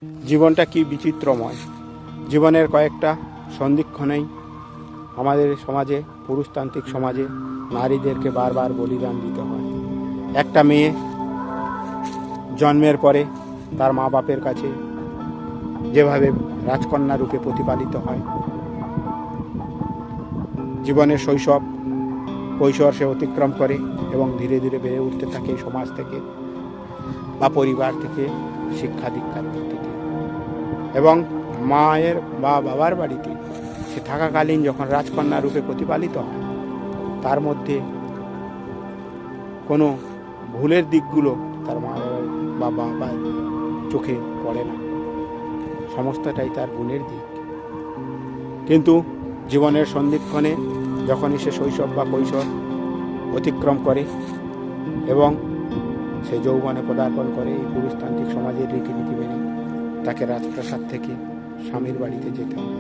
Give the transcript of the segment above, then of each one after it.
জীবনটা কি বিচিত্রময়। জীবনের কয়েকটা সন্ধিক্ষণেই আমাদের সমাজে, পুরুষতান্ত্রিক সমাজে নারীদেরকে বারবার বলিদান দিতে হয়। একটা মেয়ে জন্মের পরে তার মা বাপের কাছে যেভাবে রাজকন্যা রূপে প্রতিপালিত হয়, জীবনের শৈশব কৈশোর সে অতিক্রম করে এবং ধীরে ধীরে বেড়ে উঠতে থাকে সমাজ থেকে বা পরিবার থেকে শিক্ষা দীক্ষার ভিত্তিতে, এবং মায়ের বা বাবার বাড়িতে সে থাকাকালীন যখন রাজকন্যা রূপে প্রতিপালিত হয়, তার মধ্যে কোনো ভুলের দিকগুলো তার মা বা বাবার চোখে পড়ে না, সমস্তটাই তার গুণের দিক। কিন্তু জীবনের সন্ধিক্ষণে যখনই সে শৈশব বা কৈশোর অতিক্রম করে এবং সে যৌবনে পদার্পণ করে, এই পুরুষতান্ত্রিক সমাজের রীতিনীতি মেনে তাকে রাজপ্রাসাদ থেকে স্বামীর বাড়িতে যেতে হয়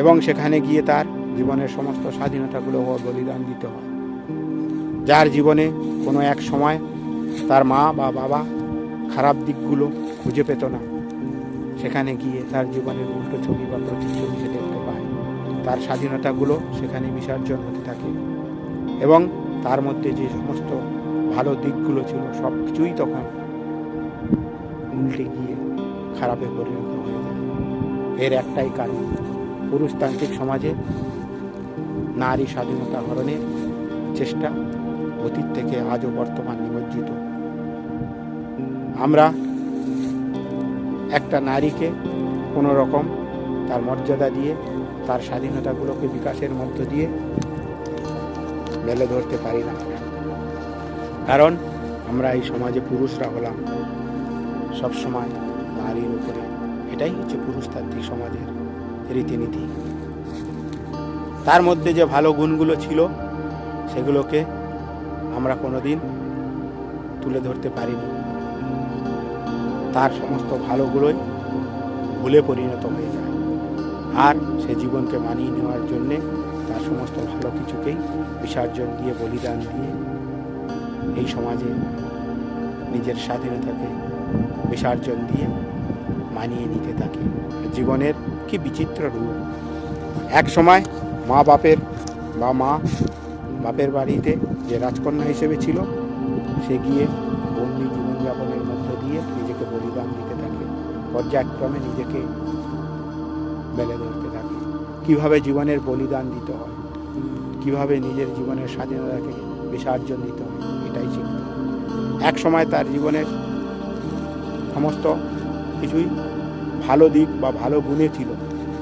এবং সেখানে গিয়ে তার জীবনের সমস্ত স্বাধীনতাগুলো বলিদান দিতে হয়। যার জীবনে কোনো এক সময় তার মা বা বাবা খারাপ দিকগুলো খুঁজে পেত না, সেখানে গিয়ে তার জীবনের উল্টো ছবি বা প্রতিচ্ছবি সে দেখতে পায়। তার স্বাধীনতাগুলো সেখানে বিসর্জন হতে থাকে এবং তার মধ্যে যে সমস্ত ভালো দিকগুলো ছিল সব কিছুই তখন উল্টে গিয়ে খারাপে পরিণত হয়ে যায়। এর একটাই কারণ, পুরুষতান্ত্রিক সমাজে নারী স্বাধীনতা হরণের চেষ্টা অতীত থেকে আজও বর্তমান নিমজ্জিত। আমরা একটা নারীকে কোনো রকম তার মর্যাদা দিয়ে তার স্বাধীনতাগুলোকে বিকাশের মধ্য দিয়ে মেলে ধরতে পারি না, কারণ আমরা এই সমাজে পুরুষরা হলাম সবসময় নারীর উপরে। এটাই হচ্ছে পুরুষতান্ত্রিক সমাজের রীতিনীতি। তার মধ্যে যে ভালো গুণগুলো ছিল সেগুলোকে আমরা কোনোদিন তুলে ধরতে পারিনি। তার সমস্ত ভালোগুলোই ভুলে পরিণত হয়ে যায়, আর সে জীবনকে মানিয়ে নেওয়ার জন্যে তার সমস্ত ভালো কিছুকেই বিসর্জন দিয়ে, বলিদান দিয়ে এই সমাজে নিজের স্বাধীনতাকে বিসর্জন দিয়ে মানিয়ে নিতে থাকে। জীবনের কি বিচিত্র রূপ। এক সময় মা বাপের বা মা বাপের বাড়িতে যে রাজকন্যা হিসেবে ছিল, সে গিয়ে বন্দি জীবনযাপনের মধ্য দিয়ে নিজেকে বলিদান দিতে থাকে, পর্যায়ক্রমে নিজেকে মেলে ধরতে থাকে কিভাবে জীবনের বলিদান দিতে হয়, কিভাবে নিজের জীবনের স্বাধীনতাকে বিসর্জন দিতে হয়, এটাই শিখত। এক সময় তার জীবনের সমস্ত কিছুই ভালো দিক বা ভালো গুণে ছিল,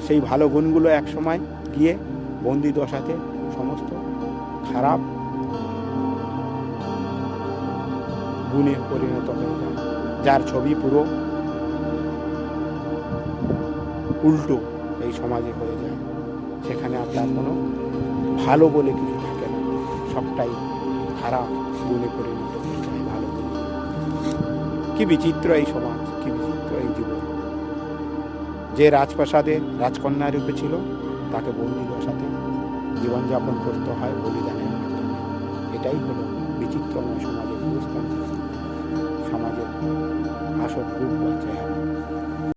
সেই ভালো গুণগুলো এক সময় গিয়ে বন্দি দশাতে সমস্ত খারাপ গুণে পরিণত হয়ে যায়, যার ছবি পুরো উল্টো এই সমাজে হয়ে যায়। সেখানে আর তার কোনো ভালো বলে কিছু থাকে না, সবটাই খারাপ গুণে পরিণত হয়ে যায়। ভালো গুণ, কি বিচিত্র এই সমাজ, কি বিচিত্র এই জীবন। যে রাজপ্রাসাদে রাজকন্যা রূপে ছিল, তাকে বন্দি দশাতে জীবনযাপন করতে হয় বলিদানের মাধ্যমে। এটাই হলো বিচিত্রময় সমাজের পুরুষতান্ত্রিক সমাজের আসল রূপ বা চেহারা।